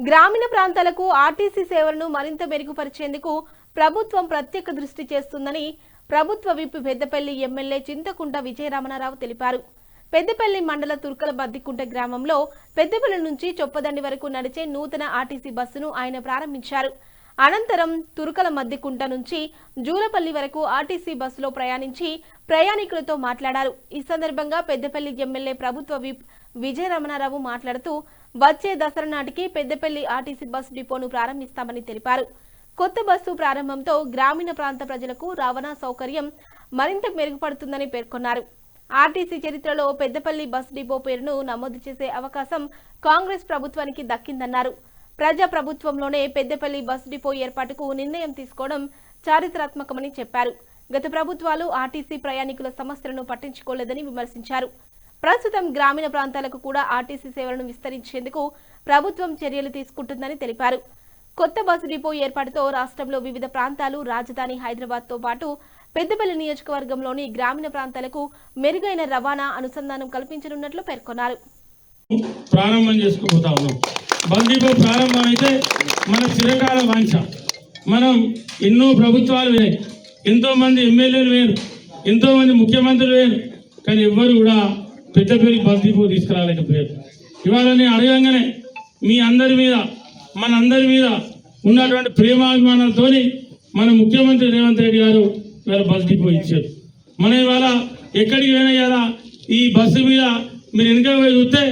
గ్రామీణ ప్రాంతాలకు ఆర్టీసీ సేవలను మరింత మెరుగుపరిచేందుకు ప్రభుత్వం ప్రత్యేక దృష్టి చేస్తుందని ప్రభుత్వ విప్ పెద్దపల్లి ఎమ్మెల్యే చింతకుంట విజయరమణారావు తెలిపారు. పెద్దపల్లి మండల తుర్కల బద్దికుంట గ్రామంలో పెద్దపల్లి నుంచి చొప్పదండి వరకు నడిచే నూతన ఆర్టీసీ బస్సును ఆయన ప్రారంభించారు. అనంతరం తుర్కల మద్దికుంట నుంచి జూలపల్లి వరకు ఆర్టీసీ బస్సులో ప్రయాణించి ప్రయాణికులతో మాట్లాడారు. ఈ సందర్భంగా పెద్దపల్లి ఎమ్మెల్యే ప్రభుత్వ విప్ విజయరమణారావు మాట్లాడుతూ వచ్చే దసరా నాటికి పెద్దపల్లి ఆర్టీసీ బస్సు డిపోను ప్రారంభిస్తామని తెలిపారు. కొత్త బస్సు ప్రారంభంతో గ్రామీణ ప్రాంత ప్రజలకు రవాణా సౌకర్యం మరింత మెరుగుపడుతుందని పేర్కొన్నారు. ఆర్టీసీ చరిత్రలో పెద్దపల్లి బస్ డిపో పేరును నమోదు చేసే అవకాశం కాంగ్రెస్ ప్రభుత్వానికి దక్కిందన్నారు. ప్రజా ప్రభుత్వంలోనే పెద్దపల్లి బస్ డిపో ఏర్పాటుకు నిర్ణయం తీసుకోవడం చారిత్రాత్మకమని చెప్పారు. గత ప్రభుత్వాలు ఆర్టీసీ ప్రయాణికుల సమస్యలను పట్టించుకోలేదని విమర్శించారు. ప్రస్తుతం గ్రామీణ ప్రాంతాలకు కూడా ఆర్టీసీ సేవలను విస్తరించేందుకు ప్రభుత్వం చర్యలు తీసుకుంటుందని తెలిపారు. కొత్త బస్సు డిపో ఏర్పాటుతో రాష్ట్రంలో వివిధ ప్రాంతాలు, రాజధాని హైదరాబాద్తో పాటు పెద్దపల్లి నియోజకవర్గంలోని గ్రామీణ ప్రాంతాలకు మెరుగైన రవాణా అనుసంధానం కల్పించనున్నట్లు పేర్కొన్నారు. ప్రారంభం చేసుకోబోతా ఉన్నాం. బస్ డిపో ప్రారంభం అయితే మన చిరకాల వాంఛ. మనం ఎన్నో ప్రభుత్వాలు వేరు, ఎంతో మంది ఎమ్మెల్యేలు వేరు, ఎంతో మంది ముఖ్యమంత్రులు వేరు, కానీ ఎవ్వరు కూడా పెద్దపల్లి బస్ డిపో తీసుకురాలేకపోయారు. ఇవాళ నేను అడగంగానే మీ అందరి మీద, మనందరి మీద ఉన్నటువంటి ప్రేమాభిమానాలతో మన ముఖ్యమంత్రి రేవంత్ రెడ్డి గారు ఇవాళ బస్ డిపో ఇచ్చారు. మనం ఇవాళ ఎక్కడికి పోయినా కదా ఈ బస్సు మీద మీరు వెనక పోయి చూస్తే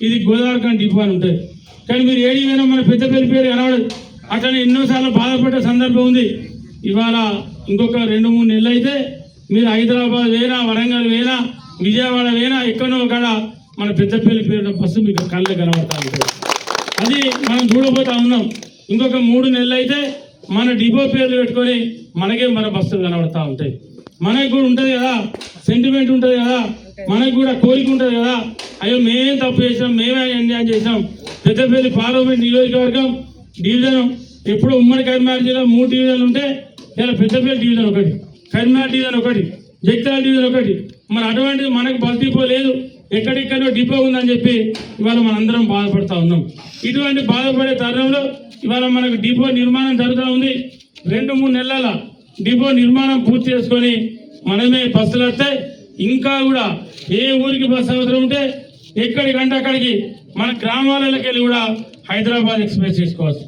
ఇది గోదావరిఖండ్ డిపో అని ఉంటుంది, కానీ మీరు ఏడికి పోయినా మన పెద్దపల్లి పేరు కనబడదు. అట్లనే ఎన్నోసార్లు బాధపడ్డ సందర్భం ఉంది. ఇవాళ ఇంకొక 2-3 నెలలు అయితే మీరు హైదరాబాద్ వేనా, వరంగల్ వేనా, విజయవాడ వేనా, ఎక్కడో కాడ మన పెద్దపల్లి పేరున్న బస్సు మీకు కళ్ళకి కనబడతా ఉంటుంది. అది మనం చూడబోతా ఉన్నాం. ఇంకొక 3 నెలలు అయితే మన డిపో పేర్లు పెట్టుకొని మనకే మన బస్సులు కనబడతా ఉంటాయి. మనకు కూడా ఉంటుంది కదా, సెంటిమెంట్ ఉంటుంది కదా, మనకు కూడా కోరిక ఉంటుంది కదా, అయ్యో మేమేం తప్పు చేసాం, మేమే అన్యాయం చేసాం. పెద్దపల్లి పార్లమెంట్ నియోజకవర్గం డివిజన్ ఎప్పుడు ఉమ్మడి కరీంనగర్ జిల్లా 3 డివిజన్లు ఉంటే ఇలా పెద్దపల్లి డివిజన్ ఒకటి, కరీంనగర్ డివిజన్ ఒకటి, జగిత్యాల డివిజన్ ఒకటి. మరి అటువంటిది మనకు బస్ డిపో లేదు, ఎక్కడెక్కడో డిపో ఉందని చెప్పి ఇవాళ మనందరం బాధపడుతూ ఉన్నాం. ఇటువంటి బాధపడే తరుణంలో ఇవాళ మనకు డిపో నిర్మాణం జరుగుతూ ఉంది. 2-3 నెలల డిపో నిర్మాణం పూర్తి చేసుకొని మనమే బస్సులు వస్తాయి. ఇంకా కూడా ఏ ఊరికి బస్సు అవసరం ఉంటే ఎక్కడికంటే అక్కడికి మన గ్రామాలకి వెళ్ళి కూడా హైదరాబాద్ ఎక్స్ప్రెస్ చేసుకోవచ్చు.